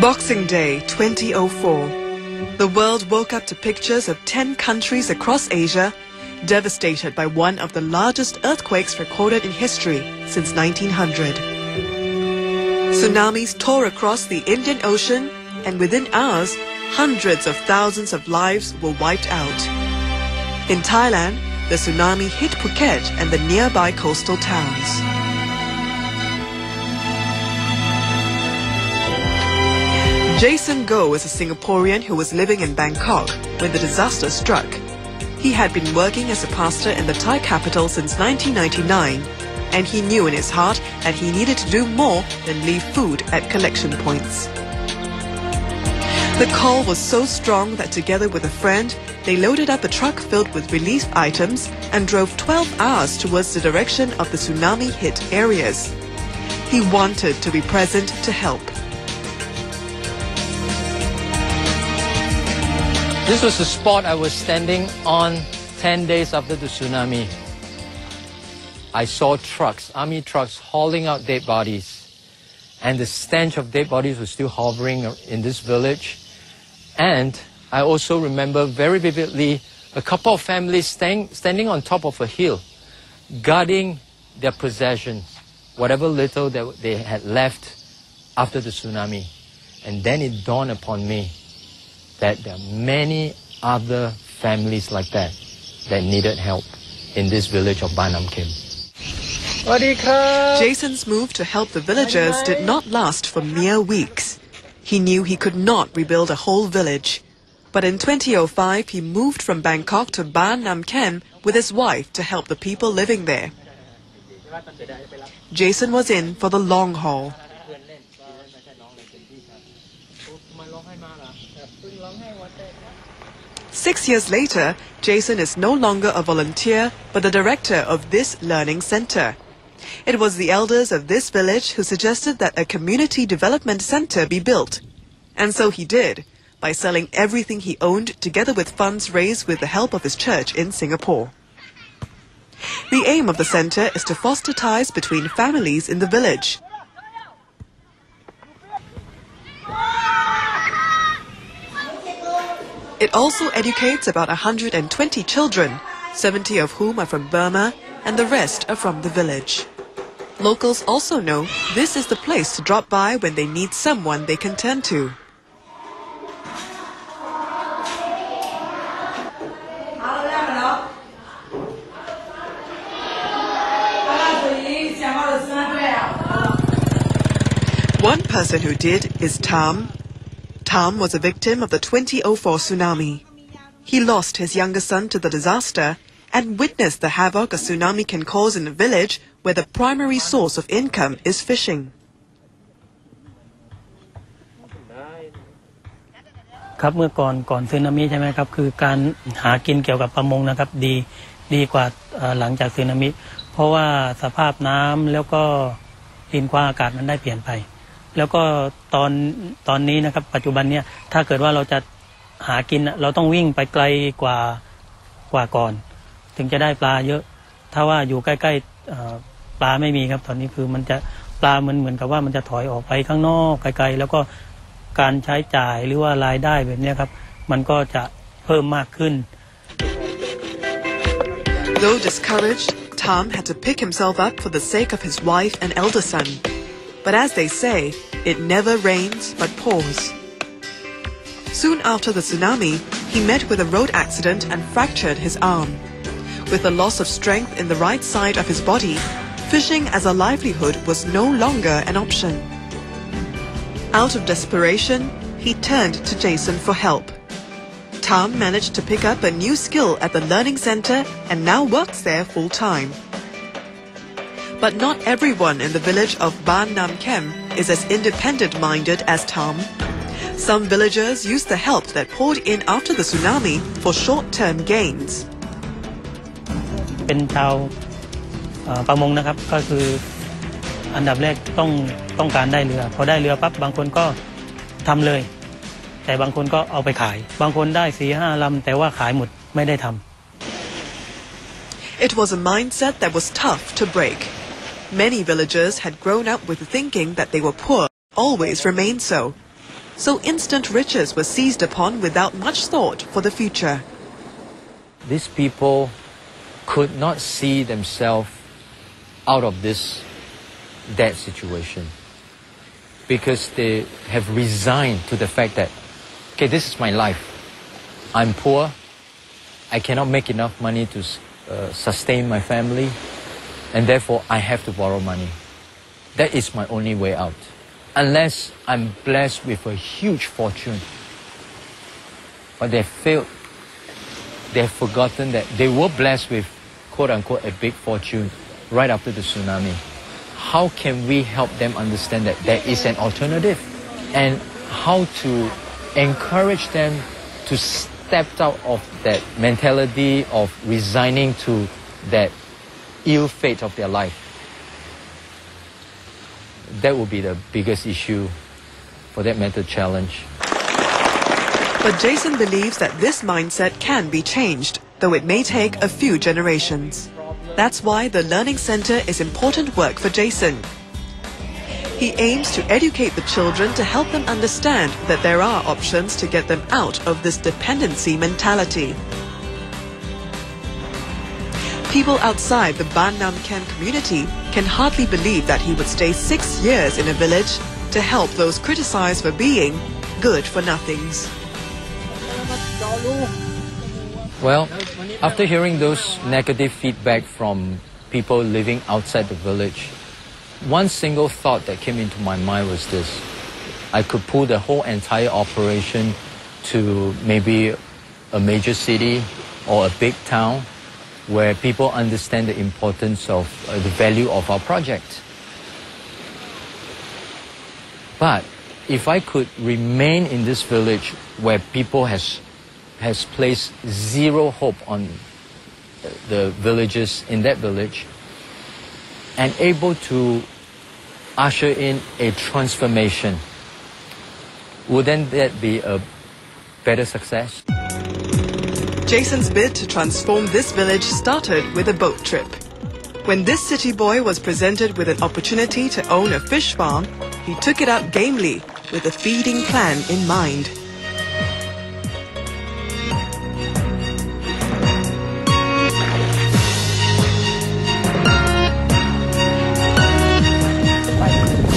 Boxing Day 2004. The world woke up to pictures of 10 countries across Asia devastated by one of the largest earthquakes recorded in history since 1900. Tsunamis tore across the Indian Ocean, and within hours, hundreds of thousands of lives were wiped out. In Thailand, the tsunami hit Phuket and the nearby coastal towns. Jason Goh is a Singaporean who was living in Bangkok when the disaster struck. He had been working as a pastor in the Thai capital since 1999, and he knew in his heart that he needed to do more than leave food at collection points. The call was so strong that together with a friend, they loaded up a truck filled with relief items and drove 12 hours towards the direction of the tsunami-hit areas. He wanted to be present to help. This was the spot I was standing on 10 days after the tsunami. I saw trucks, army trucks, hauling out dead bodies. And the stench of dead bodies was still hovering in this village. And I also remember very vividly a couple of families standing on top of a hill, guarding their possessions, whatever little that they had left after the tsunami. And then it dawned upon me that there are many other families like that needed help in this village of Baan Namkem. Jason's move to help the villagers did not last for mere weeks. He knew he could not rebuild a whole village. But in 2005, he moved from Bangkok to Baan Namkem with his wife to help the people living there. Jason was in for the long haul. 6 years later, Jason is no longer a volunteer, but the director of this learning center. It was the elders of this village who suggested that a community development center be built. And so he did, by selling everything he owned together with funds raised with the help of his church in Singapore. The aim of the center is to foster ties between families in the village. It also educates about 120 children, 70 of whom are from Burma and the rest are from the village. Locals also know this is the place to drop by when they need someone they can turn to. One person who did is Tham. Tham was a victim of the 2004 tsunami. He lost his younger son to the disaster and witnessed the havoc a tsunami can cause in a village where the primary source of income is fishing. ครับเมื่อก่อนสึนามิใช่ไหมครับคือการหากินเกี่ยวกับประมงนะครับดีกว่าหลังจากสึนามิเพราะว่าสภาพน้ำแล้วก็ดินความอากาศมันได้เปลี่ยนไปแล้วก็ตอนนี้นะครับปัจจุบันเนี่ยถ้าเกิดว่าเราจะหากินเราต้องวิ่งไปไกลกว่าก่อนถึงจะได้ปลาเยอะถ้าว่าอยู่ใกล้ๆปลาไม่มีครับตอนนี้คือมันจะปลาเหมือนกับว่ามันจะถอยออกไปข้างนอกไกลๆแล้วก็การใช้จ่ายหรือว่ารายได้แบบนี้ครับมันก็จะเพิ่มมากขึ้น Though discouraged, Tham had to pick himself up for the sake of his wife and elder son. But as they say, it never rains but pours. Soon after the tsunami, he met with a road accident and fractured his arm. With the loss of strength in the right side of his body, fishing as a livelihood was no longer an option. Out of desperation, he turned to Jason for help. Tham managed to pick up a new skill at the learning center and now works there full-time. But not everyone in the village of Baan Namkem is as independent-minded as Tham. Some villagers used the help that poured in after the tsunami for short-term gains. เป็นชาวประมงนะครับก็คืออันดับแรกต้องการได้เรือพอได้เรือปั๊บบางคนก็ทำเลยแต่บางคนก็เอาไปขายบางคนได้ 4-5 ลำแต่ว่าขายหมดไม่ได้ทำ It was a mindset that was tough to break. Many villagers had grown up with the thinking that they were poor, always remained so. so instant riches were seized upon without much thought for the future. These people could not see themselves out of this dead situation because they have resigned to the fact that, okay, this is my life. I'm poor. I cannot make enough money to sustain my family, and therefore I have to borrow money. That is my only way out. Unless I'm blessed with a huge fortune. But they failed. They have forgotten that they were blessed with, quote-unquote, a big fortune right after the tsunami. How can we help them understand that there is an alternative? And how to encourage them to step out of that mentality of resigning to that ill fate of their life? That would be the biggest issue, for that matter, challenge. But Jason believes that this mindset can be changed, though it may take a few generations. That's why the Learning Center is important work for Jason. He aims to educate the children to help them understand that there are options to get them out of this dependency mentality. People outside the Baan Namkem community can hardly believe that he would stay 6 years in a village to help those criticized for being good-for-nothings. Well, after hearing those negative feedback from people living outside the village, one single thought that came into my mind was this: I could pull the whole entire operation to maybe a major city or a big town where people understand the importance of the value of our project. But if I could remain in this village where people has placed zero hope on the villagers in that village and able to usher in a transformation, wouldn't that be a better success? Jason's bid to transform this village started with a boat trip. When this city boy was presented with an opportunity to own a fish farm, he took it up gamely with a feeding plan in mind.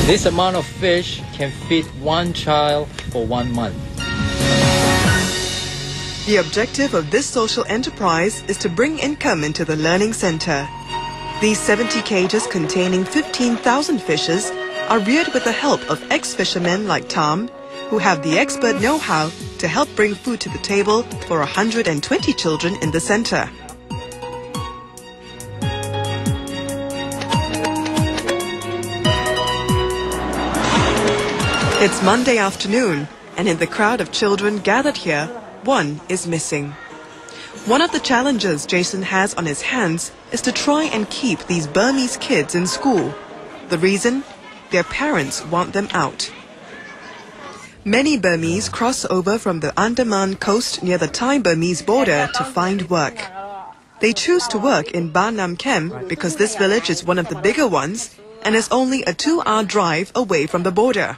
This amount of fish can feed one child for 1 month. The objective of this social enterprise is to bring income into the Learning Center. These 70 cages containing 15,000 fishes are reared with the help of ex-fishermen like Tom, who have the expert know-how to help bring food to the table for 120 children in the center. It's Monday afternoon, and in the crowd of children gathered here, one is missing. One of the challenges Jason has on his hands is to try and keep these Burmese kids in school. The reason? Their parents want them out. Many Burmese cross over from the Andaman coast near the Thai-Burmese border to find work. They choose to work in Baan Namkem because this village is one of the bigger ones and is only a 2-hour drive away from the border.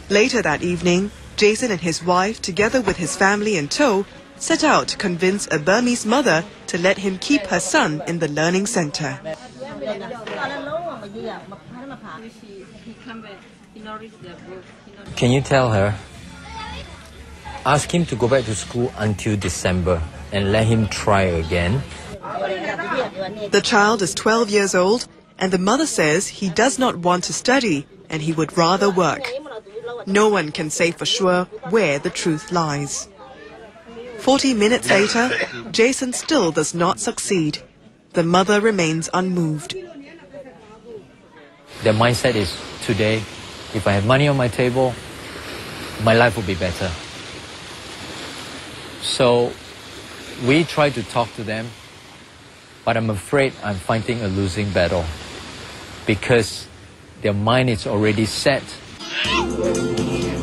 Later that evening, Jason and his wife, together with his family in tow, set out to convince a Burmese mother to let him keep her son in the Learning Center. Can you tell her? Ask him to go back to school until December and let him try again. The child is 12 years old, and the mother says he does not want to study and he would rather work. No one can say for sure where the truth lies. 40 minutes later, Jason still does not succeed. The mother remains unmoved. Their mindset is, today, if I have money on my table, my life will be better. So we try to talk to them, but I'm afraid I'm fighting a losing battle because their mind is already set.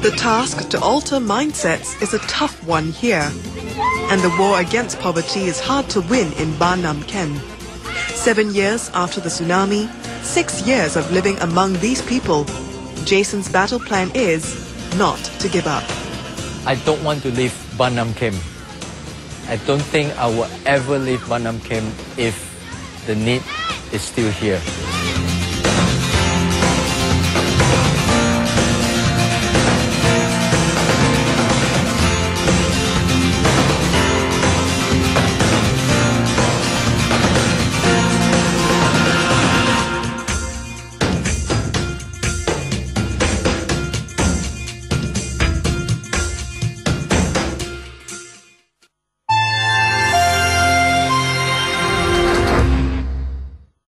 The task to alter mindsets is a tough one here, and the war against poverty is hard to win in Baan Namkem. 7 years after the tsunami, 6 years of living among these people, Jason's battle plan is not to give up. I don't want to leave Baan Namkem. I don't think I will ever leave Baan Namkem if the need is still here.